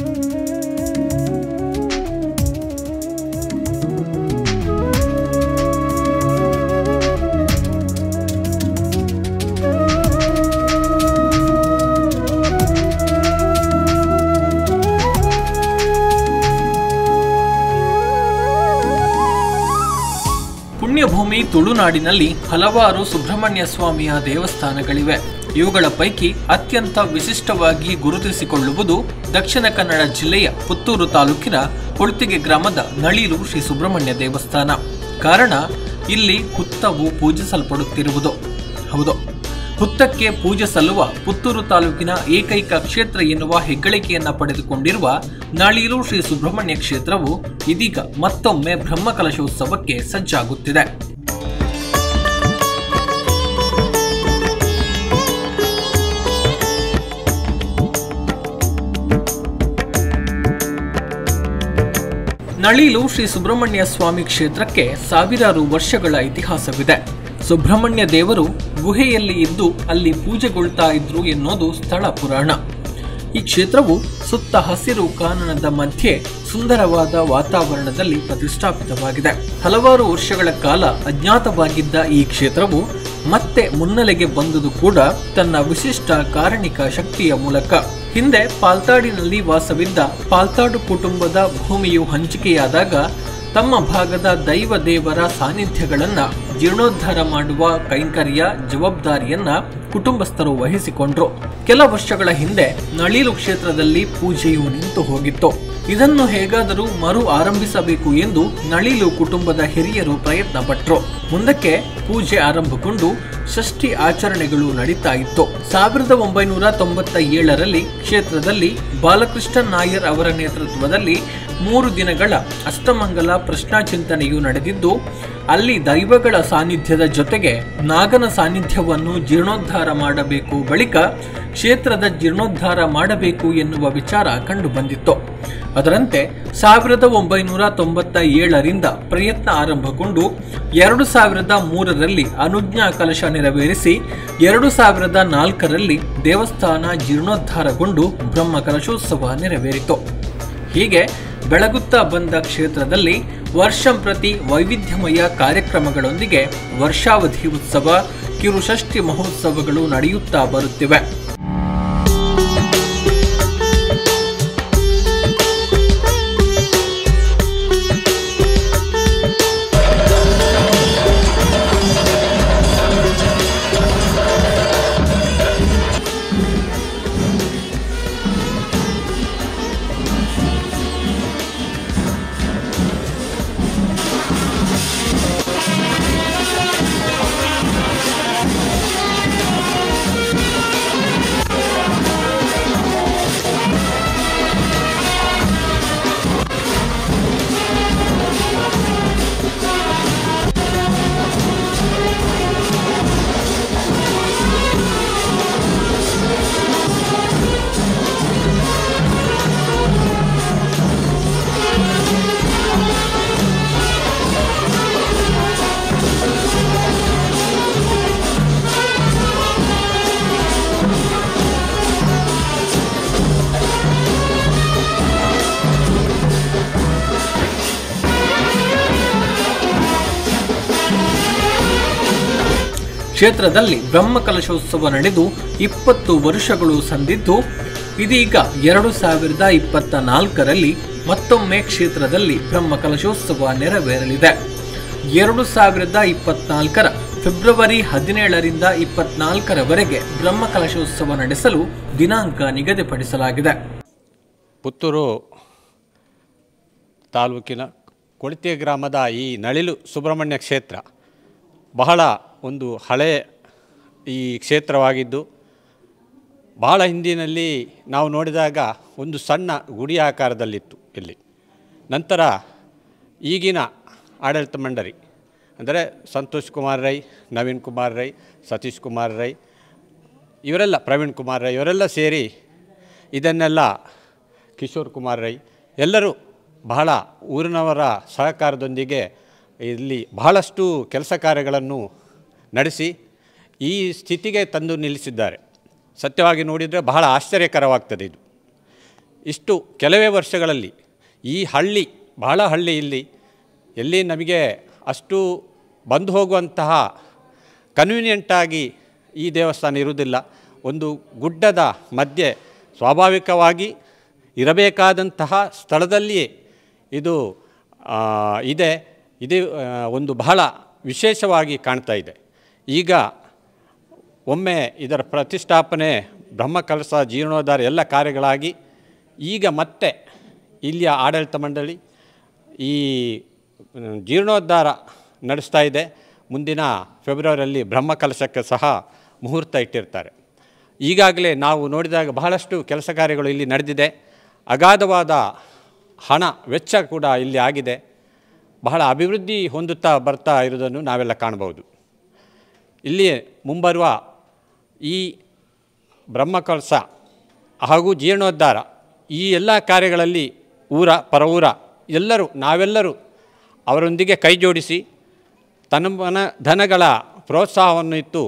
ಪುಣ್ಯಭೂಮಿ ತುಳುನಾಡಿನಲ್ಲಿ ಹಲವಾರು ಸುಬ್ರಹ್ಮಣ್ಯ ಸ್ವಾಮಿಯ ದೇವಸ್ಥಾನಗಳಿವೆ. ಇವುಗಳ ಪೈಕಿ ಅತ್ಯಂತ ವಿಶಿಷ್ಟವಾಗಿ ಗುರುತಿಸಿಕೊಳ್ಳುವುದು ದಕ್ಷಿಣ ಕನ್ನಡ ಜಿಲ್ಲೆಯ ಪುತ್ತೂರು ತಾಲೂಕಿನ ಕೊಳ್ತಿಗೆ ಗ್ರಾಮದ ನಳೀಲು ಶ್ರೀ ಸುಬ್ರಹ್ಮಣ್ಯ ದೇವಸ್ಥಾನ. ಕಾರಣ ಇಲ್ಲಿ ಹುತ್ತವು ಪೂಜಿಸಲ್ಪಡುತ್ತಿರುವುದು. ಹೌದು, ಹುತ್ತಕ್ಕೆ ಪೂಜೆ ಸಲ್ಲುವ ಪುತ್ತೂರು ತಾಲೂಕಿನ ಏಕೈಕ ಕ್ಷೇತ್ರ ಎನ್ನುವ ಹೆಗ್ಗಳಿಕೆಯನ್ನ ಪಡೆದುಕೊಂಡಿರುವ ನಳೀಲು ಶ್ರೀ ಸುಬ್ರಹ್ಮಣ್ಯ ಕ್ಷೇತ್ರವು ಇದೀಗ ಮತ್ತೊಮ್ಮೆ ಬ್ರಹ್ಮಕಲಶೋತ್ಸವಕ್ಕೆ ಸಜ್ಜಾಗುತ್ತಿದೆ. ನಳೀಲು ಶ್ರೀ ಸುಬ್ರಹ್ಮಣ್ಯ ಸ್ವಾಮಿ ಕ್ಷೇತ್ರಕ್ಕೆ ಸಾವಿರಾರು ವರ್ಷಗಳ ಇತಿಹಾಸವಿದೆ. ಸುಬ್ರಹ್ಮಣ್ಯ ದೇವರು ಗುಹೆಯಲ್ಲಿ ಇದ್ದು ಅಲ್ಲಿ ಪೂಜೆಗೊಳ್ತಾ ಇದ್ರು ಎನ್ನುವುದು ಸ್ಥಳ ಪುರಾಣ. ಈ ಕ್ಷೇತ್ರವು ಸುತ್ತ ಹಸಿರು ಕಾನನದ ಮಧ್ಯೆ ಸುಂದರವಾದ ವಾತಾವರಣದಲ್ಲಿ ಪ್ರತಿಷ್ಠಾಪಿತವಾಗಿದೆ. ಹಲವಾರು ವರ್ಷಗಳ ಕಾಲ ಅಜ್ಞಾತವಾಗಿದ್ದ ಈ ಕ್ಷೇತ್ರವು ಮತ್ತೆ ಮುನ್ನೆಲೆಗೆ ಬಂದುದು ಕೂಡ ತನ್ನ ವಿಶಿಷ್ಟ ಕಾರಣಿಕ ಶಕ್ತಿಯ ಮೂಲಕ. ಹಿಂದೆ ಪಾಲ್ತಾಡಿನಲ್ಲಿ ವಾಸವಿದ್ದ ಪಾಲ್ತಾಡು ಕುಟುಂಬದ ಭೂಮಿಯು ಹಂಚಿಕೆಯಾದಾಗ ತಮ್ಮ ಭಾಗದ ದೈವ ದೇವರ ಸಾನ್ನಿಧ್ಯಗಳನ್ನ ಜೀರ್ಣೋದ್ಧಾರ ಮಾಡುವ ಕೈಂಕರ್ಯ ಜವಾಬ್ದಾರಿಯನ್ನ ಕುಟುಂಬಸ್ಥರು ವಹಿಸಿಕೊಂಡ್ರು. ಕೆಲ ವರ್ಷಗಳ ಹಿಂದೆ ನಳೀಲು ಕ್ಷೇತ್ರದಲ್ಲಿ ಪೂಜೆಯು ನಿಂತು ಹೋಗಿತ್ತು. ಇದನ್ನು ಹೇಗಾದರೂ ಮರು ಆರಂಭಿಸಬೇಕು ಎಂದು ನಳೀಲು ಕುಟುಂಬದ ಹಿರಿಯರು ಪ್ರಯತ್ನ ಪಟ್ಟರು. ಮುಂದಕ್ಕೆ ಪೂಜೆ ಆರಂಭಗೊಂಡು ಷಷ್ಠಿ ಆಚರಣೆಗಳು ನಡೀತಾ ಇತ್ತು. 1997ರಲ್ಲಿ ಕ್ಷೇತ್ರದಲ್ಲಿ ಬಾಲಕೃಷ್ಣ ನಾಯರ್ ಅವರ ನೇತೃತ್ವದಲ್ಲಿ 3 ದಿನಗಳ ಅಷ್ಟಮಂಗಲ ಪ್ರಶ್ನಾಚಿಂತನೆಯು ನಡೆದಿದ್ದು, ಅಲ್ಲಿ ದೈವಗಳ ಸಾನ್ನಿಧ್ಯದ ಜೊತೆಗೆ ನಾಗನ ಸಾನ್ನಿಧ್ಯವನ್ನು ಜೀರ್ಣೋದ್ಧಾರ ಮಾಡಬೇಕು, ಬಳಿಕ ಕ್ಷೇತ್ರದ ಜೀರ್ಣೋದ್ಧಾರ ಮಾಡಬೇಕು ಎನ್ನುವ ವಿಚಾರ ಕಂಡುಬಂದಿತ್ತು. ಅದರಂತೆ 1997ರಿಂದ ಪ್ರಯತ್ನ ಆರಂಭಗೊಂಡು 2003ರಲ್ಲಿ ಅನುಜ್ಞಾ ಕಲಶ ನೆರವೇರಿಸಿ 2004ರಲ್ಲಿ ದೇವಸ್ಥಾನ ಜೀರ್ಣೋದ್ಧಾರಗೊಂಡು ಬ್ರಹ್ಮ ಕಲಶೋತ್ಸವ ನೆರವೇರಿತು. ಹೀಗೆ ಬೆಳಗುತ್ತಾ ಬಂದ ಕ್ಷೇತ್ರದಲ್ಲಿ ವರ್ಷಂಪ್ರತಿ ವೈವಿಧ್ಯಮಯ ಕಾರ್ಯಕ್ರಮಗಳೊಂದಿಗೆ ವರ್ಷಾವಧಿ ಉತ್ಸವ, ಕಿರುಷಷ್ಠಿ ಮಹೋತ್ಸವಗಳು ನಡೆಯುತ್ತಾ ಬರುತ್ತಿವೆ. ಕ್ಷೇತ್ರದಲ್ಲಿ ಬ್ರಹ್ಮ ಕಲಶೋತ್ಸವ ನಡೆದು 20 ವರ್ಷಗಳು ಸಂದಿದ್ದು, ಇದೀಗ 2024ರಲ್ಲಿ ಮತ್ತೊಮ್ಮೆ ಕ್ಷೇತ್ರದಲ್ಲಿ ಬ್ರಹ್ಮ ಕಲಶೋತ್ಸವ ನೆರವೇರಲಿದೆ. 2024ರ ಫೆಬ್ರವರಿ 17ರಿಂದ 24ರವರೆಗೆ ಬ್ರಹ್ಮ ಕಲಶೋತ್ಸವ ನಡೆಸಲು ದಿನಾಂಕ ನಿಗದಿಪಡಿಸಲಾಗಿದೆ. ಪುತ್ತೂರು ತಾಲೂಕಿನ ಕೊಳ್ತಿಗೆ ಗ್ರಾಮದ ಈ ನಳೀಲು ಸುಬ್ರಹ್ಮಣ್ಯ ಕ್ಷೇತ್ರ ಬಹಳ ಒಂದು ಹಳೆಯ ಈ ಕ್ಷೇತ್ರವಾಗಿದ್ದು, ಬಹಳ ಹಿಂದಿನಲ್ಲಿ ನಾವು ನೋಡಿದಾಗ ಒಂದು ಸಣ್ಣ ಗುಡಿ ಆಕಾರದಲ್ಲಿತ್ತು ಇಲ್ಲಿ. ನಂತರ ಈಗಿನ ಆಡಳಿತ ಮಂಡಳಿ ಅಂದರೆ ಸಂತೋಷ್ ಕುಮಾರ್ ರೈ, ನವೀನ್ ಕುಮಾರ್ ರೈ, ಸತೀಶ್ ಕುಮಾರ್ ರೈ ಇವರೆಲ್ಲ, ಪ್ರವೀಣ್ ಕುಮಾರ್ ರೈ ಇವರೆಲ್ಲ ಸೇರಿ ಇದನ್ನೆಲ್ಲ, ಕಿಶೋರ್ ಕುಮಾರ್ ರೈ ಎಲ್ಲರೂ ಬಹಳ ಊರಿನವರ ಸಹಕಾರದೊಂದಿಗೆ ಇಲ್ಲಿ ಬಹಳಷ್ಟು ಕೆಲಸ ಕಾರ್ಯಗಳನ್ನು ನಡೆಸಿ ಈ ಸ್ಥಿತಿಗೆ ತಂದು ನಿಲ್ಲಿಸಿದ್ದಾರೆ. ಸತ್ಯವಾಗಿ ನೋಡಿದರೆ ಬಹಳ ಆಶ್ಚರ್ಯಕರವಾಗ್ತದೆ ಇದು. ಇಷ್ಟು ಕೆಲವೇ ವರ್ಷಗಳಲ್ಲಿ ಈ ಹಳ್ಳಿ ಬಹಳ ಹಳ್ಳಿ ಇಲ್ಲಿ ಎಲ್ಲಿ ನಮಗೆ ಅಷ್ಟು ಬಂದು ಹೋಗುವಂತಹ ಕನ್ವೀನಿಯೆಂಟಾಗಿ ಈ ದೇವಸ್ಥಾನ ಇರುವುದಿಲ್ಲ. ಒಂದು ಗುಡ್ಡದ ಮಧ್ಯೆ ಸ್ವಾಭಾವಿಕವಾಗಿ ಇರಬೇಕಾದಂತಹ ಸ್ಥಳದಲ್ಲಿಯೇ ಇದು ಇದೆ. ಇದು ಒಂದು ಬಹಳ ವಿಶೇಷವಾಗಿ ಕಾಣ್ತಾ ಇದೆ. ಈಗ ಒಮ್ಮೆ ಇದರ ಪ್ರತಿಷ್ಠಾಪನೆ, ಬ್ರಹ್ಮಕಲಶ, ಜೀರ್ಣೋದ್ಧಾರ ಎಲ್ಲ ಕಾರ್ಯಗಳಾಗಿ ಈಗ ಮತ್ತೆ ಇಲ್ಲಿಯ ಆಡಳಿತ ಮಂಡಳಿ ಈ ಜೀರ್ಣೋದ್ಧಾರ ನಡೆಸ್ತಾ ಇದೆ. ಮುಂದಿನ ಫೆಬ್ರವರಿಯಲ್ಲಿ ಬ್ರಹ್ಮಕಲಶಕ್ಕೆ ಸಹ ಮುಹೂರ್ತ ಇಟ್ಟಿರ್ತಾರೆ. ಈಗಾಗಲೇ ನಾವು ನೋಡಿದಾಗ ಬಹಳಷ್ಟು ಕೆಲಸ ಕಾರ್ಯಗಳು ಇಲ್ಲಿ ನಡೆದಿದೆ. ಅಗಾಧವಾದ ಹಣ ವೆಚ್ಚ ಕೂಡ ಇಲ್ಲಿ ಆಗಿದೆ. ಬಹಳ ಅಭಿವೃದ್ಧಿ ಹೊಂದುತ್ತಾ ಬರ್ತಾ ಇರೋದನ್ನು ನಾವೆಲ್ಲ ಕಾಣ್ಬೋದು. ಇಲ್ಲಿ ಮುಂಬರುವ ಈ ಬ್ರಹ್ಮಕಲಶ ಹಾಗೂ ಜೀರ್ಣೋದ್ಧಾರ ಈ ಎಲ್ಲ ಕಾರ್ಯಗಳಲ್ಲಿ ಊರ ಪರವೂರ ಎಲ್ಲರೂ ನಾವೆಲ್ಲರೂ ಅವರೊಂದಿಗೆ ಕೈ ಜೋಡಿಸಿ ಧನಗಳ ಪ್ರೋತ್ಸಾಹವನ್ನು ಇತ್ತು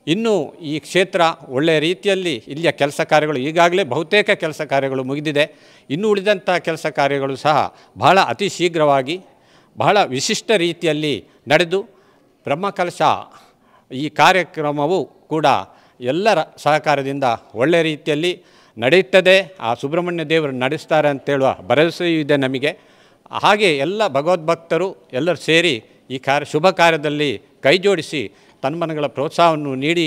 ಇನ್ನೂ ಈ ಕ್ಷೇತ್ರ ಒಳ್ಳೆಯ ರೀತಿಯಲ್ಲಿ ಇಲ್ಲಿಯ ಕೆಲಸ ಕಾರ್ಯಗಳು ಈಗಾಗಲೇ ಬಹುತೇಕ ಕೆಲಸ ಕಾರ್ಯಗಳು ಮುಗಿದಿದೆ. ಇನ್ನೂ ಉಳಿದಂಥ ಕೆಲಸ ಕಾರ್ಯಗಳು ಸಹ ಬಹಳ ಅತಿ ಶೀಘ್ರವಾಗಿ ಬಹಳ ವಿಶಿಷ್ಟ ರೀತಿಯಲ್ಲಿ ನಡೆದು ಬ್ರಹ್ಮಕಲಶ ಈ ಕಾರ್ಯಕ್ರಮವು ಕೂಡ ಎಲ್ಲರ ಸಹಕಾರದಿಂದ ಒಳ್ಳೆಯ ರೀತಿಯಲ್ಲಿ ನಡೆಯುತ್ತದೆ. ಆ ಸುಬ್ರಹ್ಮಣ್ಯ ದೇವರು ನಡೆಸ್ತಾರೆ ಅಂತೇಳುವ ಭರವಸೆಯೂ ಇದೆ ನಮಗೆ. ಹಾಗೆ ಎಲ್ಲ ಭಗವದ್ಭಕ್ತರು ಎಲ್ಲರೂ ಸೇರಿ ಈ ಶುಭ ಕಾರ್ಯದಲ್ಲಿ ಕೈ ಜೋಡಿಸಿ ತನ್ಮನಗಳ ಪ್ರೋತ್ಸಾಹವನ್ನು ನೀಡಿ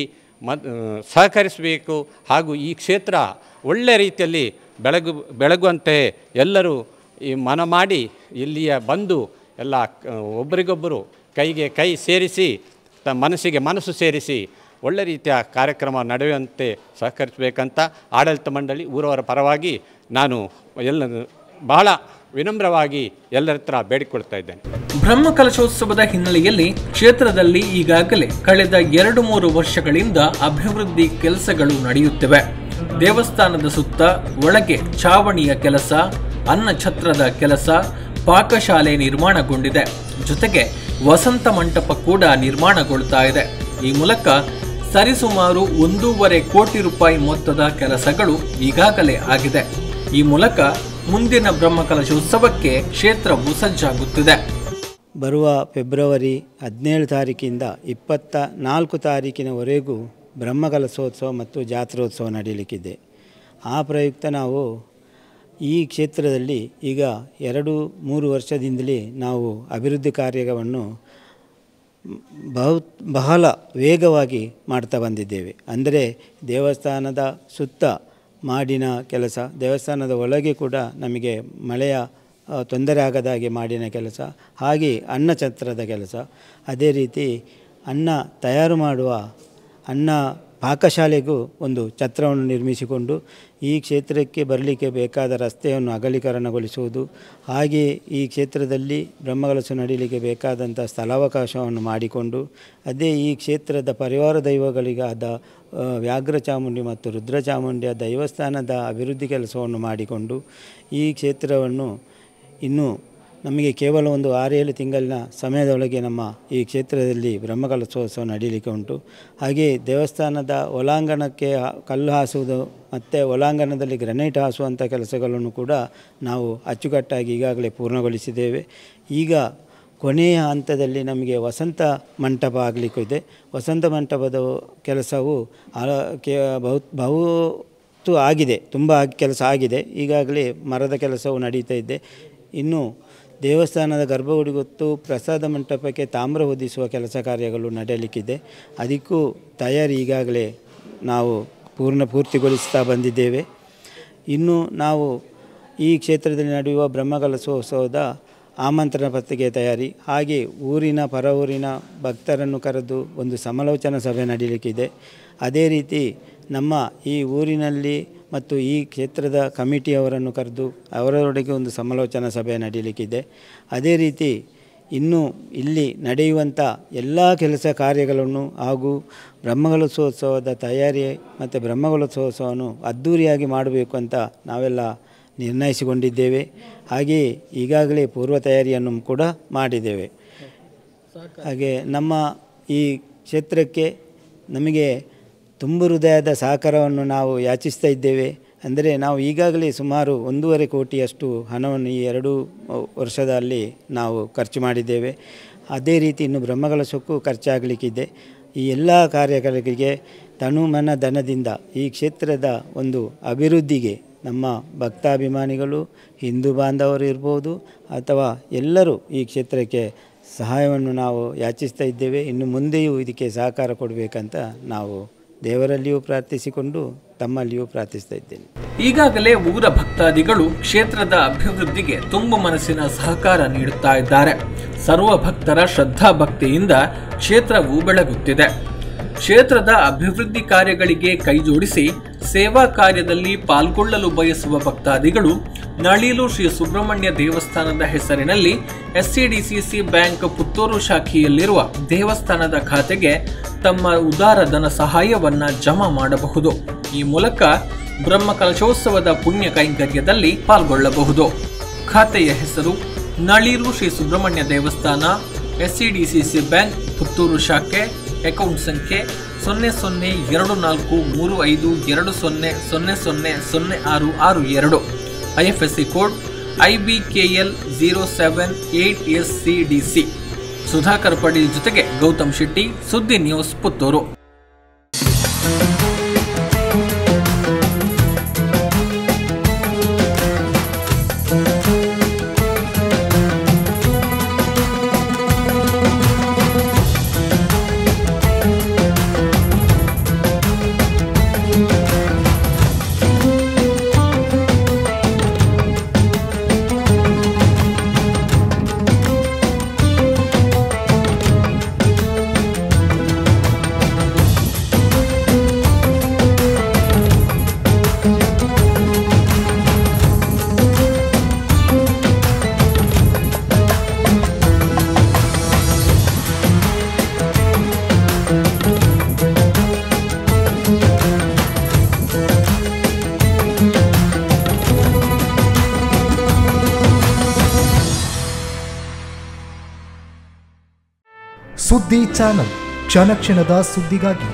ಸಹಕರಿಸಬೇಕು. ಹಾಗೂ ಈ ಕ್ಷೇತ್ರ ಒಳ್ಳೆಯ ರೀತಿಯಲ್ಲಿ ಬೆಳಗುವಂತೆ ಎಲ್ಲರೂ ಈ ಮನ ಮಾಡಿ ಇಲ್ಲಿಯ ಬಂದು ಎಲ್ಲ ಒಬ್ಬರಿಗೊಬ್ಬರು ಕೈಗೆ ಕೈ ಸೇರಿಸಿ ಮನಸ್ಸಿಗೆ ಮನಸ್ಸು ಸೇರಿಸಿ ಒಳ್ಳೆ ರೀತಿಯ ಕಾರ್ಯಕ್ರಮ ನಡೆಯುವಂತೆ ಸಹಕರಿಸಬೇಕಂತ ಆಡಳಿತ ಮಂಡಳಿ ಊರವರ ಪರವಾಗಿ ನಾನು ಬಹಳ ವಿನಮ್ರವಾಗಿ ಎಲ್ಲರ ಹತ್ರ ಬೇಡಿಕೊಳ್ತಾ ಇದ್ದೇನೆ. ಬ್ರಹ್ಮಕಲಶೋತ್ಸವದ ಹಿನ್ನೆಲೆಯಲ್ಲಿ ಕ್ಷೇತ್ರದಲ್ಲಿ ಈಗಾಗಲೇ ಕಳೆದ 2-3 ವರ್ಷಗಳಿಂದ ಅಭಿವೃದ್ಧಿ ಕೆಲಸಗಳು ನಡೆಯುತ್ತಿವೆ. ದೇವಸ್ಥಾನದ ಸುತ್ತ ಒಳಗೆ ಚಾವಣಿಯ ಕೆಲಸ, ಅನ್ನಛತ್ರದ ಕೆಲಸ, ಪಾಕಶಾಲೆ ನಿರ್ಮಾಣಗೊಂಡಿದೆ. ಜೊತೆಗೆ ವಸಂತ ಮಂಟಪ ಕೂಡ ನಿರ್ಮಾಣಗೊಳ್ತಾ ಇದೆ. ಈ ಮೂಲಕ ಸರಿಸುಮಾರು 1.5 ಕೋಟಿ ರೂಪಾಯಿ ಮೊತ್ತದ ಕೆಲಸಗಳು ಈಗಾಗಲೇ ಆಗಿದೆ. ಈ ಮೂಲಕ ಮುಂದಿನ ಬ್ರಹ್ಮಕಲಶೋತ್ಸವಕ್ಕೆ ಕ್ಷೇತ್ರವು ಸಜ್ಜಾಗುತ್ತಿದೆ. ಬರುವ ಫೆಬ್ರವರಿ 17 ತಾರೀಕಿಂದ 24 ತಾರೀಕಿನವರೆಗೂ ಬ್ರಹ್ಮಕಲಶೋತ್ಸವ ಮತ್ತು ಜಾತ್ರೋತ್ಸವ ನಡೆಯಲಿಕ್ಕಿದೆ. ಆ ಪ್ರಯುಕ್ತ ನಾವು ಈ ಕ್ಷೇತ್ರದಲ್ಲಿ ಈಗ 2-3 ವರ್ಷದಿಂದಲೇ ನಾವು ಅಭಿವೃದ್ಧಿ ಕಾರ್ಯವನ್ನು ಬಹಳ ವೇಗವಾಗಿ ಮಾಡ್ತಾ ಬಂದಿದ್ದೇವೆ. ಅಂದರೆ ದೇವಸ್ಥಾನದ ಸುತ್ತ ಮಾಡಿನ ಕೆಲಸ, ದೇವಸ್ಥಾನದ ಒಳಗೆ ಕೂಡ ನಮಗೆ ಮಳೆಯ ತೊಂದರೆ ಆಗದಾಗೆ ಮಾಡಿನ ಕೆಲಸ, ಹಾಗೆ ಅನ್ನಛತ್ರದ ಕೆಲಸ, ಅದೇ ರೀತಿ ಅನ್ನ ತಯಾರು ಮಾಡುವ ಅನ್ನ ಪಾಕಶಾಲೆಗೂ ಒಂದು ಛತ್ರವನ್ನು ನಿರ್ಮಿಸಿಕೊಂಡು ಈ ಕ್ಷೇತ್ರಕ್ಕೆ ಬರಲಿಕ್ಕೆ ಬೇಕಾದ ರಸ್ತೆಯನ್ನು ಅಗಲೀಕರಣಗೊಳಿಸುವುದು, ಹಾಗೆ ಈ ಕ್ಷೇತ್ರದಲ್ಲಿ ಬ್ರಹ್ಮಕಲಶ ನಡೆಯಲಿಕ್ಕೆ ಬೇಕಾದಂಥ ಸ್ಥಳಾವಕಾಶವನ್ನು ಮಾಡಿಕೊಂಡು ಅದೇ ಈ ಕ್ಷೇತ್ರದ ಪರಿವಾರ ದೈವಗಳಿಗಾದ ವ್ಯಾಘ್ರ ಚಾಮುಂಡಿ ಮತ್ತು ರುದ್ರ ಚಾಮುಂಡಿಯ ದೈವಸ್ಥಾನದ ಅಭಿವೃದ್ಧಿ ಕೆಲಸವನ್ನು ಮಾಡಿಕೊಂಡು ಈ ಕ್ಷೇತ್ರವನ್ನು ಇನ್ನೂ ನಮಗೆ ಕೇವಲ ಒಂದು 6-7 ತಿಂಗಳಿನ ಸಮಯದೊಳಗೆ ನಮ್ಮ ಈ ಕ್ಷೇತ್ರದಲ್ಲಿ ಬ್ರಹ್ಮಕಲಶೋತ್ಸವ ನಡೆಯಲಿಕ್ಕೆ ಉಂಟು. ಹಾಗೆ ದೇವಸ್ಥಾನದ ಒಳಾಂಗಣಕ್ಕೆ ಕಲ್ಲು ಹಾಸುವುದು ಮತ್ತು ಒಳಾಂಗಣದಲ್ಲಿ ಗ್ರನೈಟ್ ಹಾಸುವಂಥ ಕೆಲಸಗಳನ್ನು ಕೂಡ ನಾವು ಅಚ್ಚುಕಟ್ಟಾಗಿ ಈಗಾಗಲೇ ಪೂರ್ಣಗೊಳಿಸಿದ್ದೇವೆ. ಈಗ ಕೊನೆಯ ಹಂತದಲ್ಲಿ ನಮಗೆ ವಸಂತ ಮಂಟಪ ಆಗಲಿಕ್ಕಿದೆ. ವಸಂತ ಮಂಟಪದ ಕೆಲಸವು ಬಹುತ್ತು ಆಗಿದೆ, ತುಂಬ ಕೆಲಸ ಆಗಿದೆ. ಈಗಾಗಲೇ ಮರದ ಕೆಲಸವು ನಡೀತಾ ಇದೆ. ಇನ್ನು ದೇವಸ್ಥಾನದ ಗರ್ಭಗುಡಿಗೊತ್ತು ಪ್ರಸಾದ ಮಂಟಪಕ್ಕೆ ತಾಮ್ರ ಹೊದಿಸುವ ಕೆಲಸ ಕಾರ್ಯಗಳು ನಡೆಯಲಿಕ್ಕಿದೆ. ಅದಕ್ಕೂ ತಯಾರಿ ಈಗಾಗಲೇ ನಾವು ಪೂರ್ತಿಗೊಳಿಸ್ತಾ ಬಂದಿದ್ದೇವೆ. ಇನ್ನು ನಾವು ಈ ಕ್ಷೇತ್ರದಲ್ಲಿ ನಡೆಯುವ ಬ್ರಹ್ಮಕಲಶೋತ್ಸವದ ಆಮಂತ್ರಣ ಪತ್ರಿಕೆ ತಯಾರಿ, ಹಾಗೆ ಊರಿನ ಪರವೂರಿನ ಭಕ್ತರನ್ನು ಕರೆದು ಒಂದು ಸಮಾಲೋಚನಾ ಸಭೆ ನಡೆಯಲಿಕ್ಕಿದೆ. ಅದೇ ರೀತಿ ನಮ್ಮ ಈ ಊರಿನಲ್ಲಿ ಮತ್ತು ಈ ಕ್ಷೇತ್ರದ ಕಮಿಟಿಯವರನ್ನು ಕರೆದು ಅವರೊಳಗೆ ಒಂದು ಸಮಾಲೋಚನಾ ಸಭೆ ನಡೆಯಲಿಕ್ಕಿದೆ. ಅದೇ ರೀತಿ ಇನ್ನು ಇಲ್ಲಿ ನಡೆಯುವಂಥ ಎಲ್ಲ ಕೆಲಸ ಕಾರ್ಯಗಳನ್ನು ಹಾಗೂ ಬ್ರಹ್ಮಕಲಶೋತ್ಸವದ ತಯಾರಿ ಮತ್ತು ಬ್ರಹ್ಮಕಲಶೋತ್ಸವವನ್ನು ಅದ್ಧೂರಿಯಾಗಿ ಮಾಡಬೇಕು ಅಂತ ನಾವೆಲ್ಲ ನಿರ್ಣಯಿಸಿಕೊಂಡಿದ್ದೇವೆ. ಹಾಗೆಯೇ ಈಗಾಗಲೇ ಪೂರ್ವ ತಯಾರಿಯನ್ನು ಕೂಡ ಮಾಡಿದ್ದೇವೆ. ಹಾಗೆ ನಮ್ಮ ಈ ಕ್ಷೇತ್ರಕ್ಕೆ ನಮಗೆ ತುಂಬು ಹೃದಯದ ಸಹಕಾರವನ್ನು ನಾವು ಯಾಚಿಸ್ತಾ ಇದ್ದೇವೆ. ಅಂದರೆ ನಾವು ಈಗಾಗಲೇ ಸುಮಾರು 1.5 ಕೋಟಿಯಷ್ಟು ಹಣವನ್ನು ಈ 2 ವರ್ಷದಲ್ಲಿ ನಾವು ಖರ್ಚು ಮಾಡಿದ್ದೇವೆ. ಅದೇ ರೀತಿ ಇನ್ನು ಬ್ರಹ್ಮಕಲಶಕ್ಕೂ ಖರ್ಚಾಗಲಿಕ್ಕಿದೆ. ಈ ಎಲ್ಲ ಕಾರ್ಯಗಳಿಗೆ ತನು ಮನ ಧನದಿಂದ ಈ ಕ್ಷೇತ್ರದ ಒಂದು ಅಭಿವೃದ್ಧಿಗೆ ನಮ್ಮ ಭಕ್ತಾಭಿಮಾನಿಗಳು, ಹಿಂದೂ ಬಾಂಧವರು ಇರ್ಬೋದು ಅಥವಾ ಎಲ್ಲರೂ ಈ ಕ್ಷೇತ್ರಕ್ಕೆ ಸಹಾಯವನ್ನು ನಾವು ಯಾಚಿಸ್ತಾ ಇದ್ದೇವೆ. ಇನ್ನು ಮುಂದೆಯೂ ಇದಕ್ಕೆ ಸಹಕಾರ ಕೊಡಬೇಕಂತ ನಾವು ದೇವರಲ್ಲಿಯೂ ಪ್ರಾರ್ಥಿಸಿಕೊಂಡು ತಮ್ಮಲ್ಲಿಯೂ ಪ್ರಾರ್ಥಿಸ್ತಾ ಇದ್ದೇನೆ. ಈಗಾಗಲೇ ಊರ ಭಕ್ತಾದಿಗಳು ಕ್ಷೇತ್ರದ ಅಭಿವೃದ್ಧಿಗೆ ತುಂಬ ಮನಸ್ಸಿನ ಸಹಕಾರ ನೀಡುತ್ತಾ ಇದ್ದಾರೆ. ಸರ್ವ ಭಕ್ತರ ಶ್ರದ್ಧಾ ಭಕ್ತಿಯಿಂದ ಕ್ಷೇತ್ರವು ಬೆಳಗುತ್ತಿದೆ. ಕ್ಷೇತ್ರದ ಅಭಿವೃದ್ಧಿ ಕಾರ್ಯಗಳಿಗೆ ಕೈಜೋಡಿಸಿ ಸೇವಾ ಕಾರ್ಯದಲ್ಲಿ ಪಾಲ್ಗೊಳ್ಳಲು ಬಯಸುವ ಭಕ್ತಾದಿಗಳು ನಳಿಲು ಶ್ರೀ ಸುಬ್ರಹ್ಮಣ್ಯ ದೇವಸ್ಥಾನದ ಹೆಸರಿನಲ್ಲಿ SCDCC ಬ್ಯಾಂಕ್ ಪುತ್ತೂರು ಶಾಖೆಯಲ್ಲಿರುವ ದೇವಸ್ಥಾನದ ಖಾತೆಗೆ ತಮ್ಮ ಉದಾರ ಧನ ಸಹಾಯವನ್ನ ಜಮಾ ಮಾಡಬಹುದು. ಈ ಮೂಲಕ ಬ್ರಹ್ಮಕಲಶೋತ್ಸವದ ಪುಣ್ಯ ಕೈಂಕರ್ಯದಲ್ಲಿ ಪಾಲ್ಗೊಳ್ಳಬಹುದು. ಖಾತೆಯ ಹೆಸರು ನಳಿಲು ಶ್ರೀ ಸುಬ್ರಹ್ಮಣ್ಯ ದೇವಸ್ಥಾನ, SCDCC ಬ್ಯಾಂಕ್ ಪುತ್ತೂರು ಶಾಖೆ, ಅಕೌಂಟ್ ಸಂಖ್ಯೆ 00452000000662, IFSC code IBKL 078SCDC. Sudhakar Padil ಜೊತೆಗೆ ಗೌತಮ್ ಶೆಟ್ಟಿ, ಸುದ್ದಿ ನ್ಯೂಸ್, ಪುತ್ತೂರು. ಸುದ್ದಿ ಚಾನಲ್, ಕ್ಷಣ ಕ್ಷಣದ ಸುದ್ದಿಗಾಗಿ.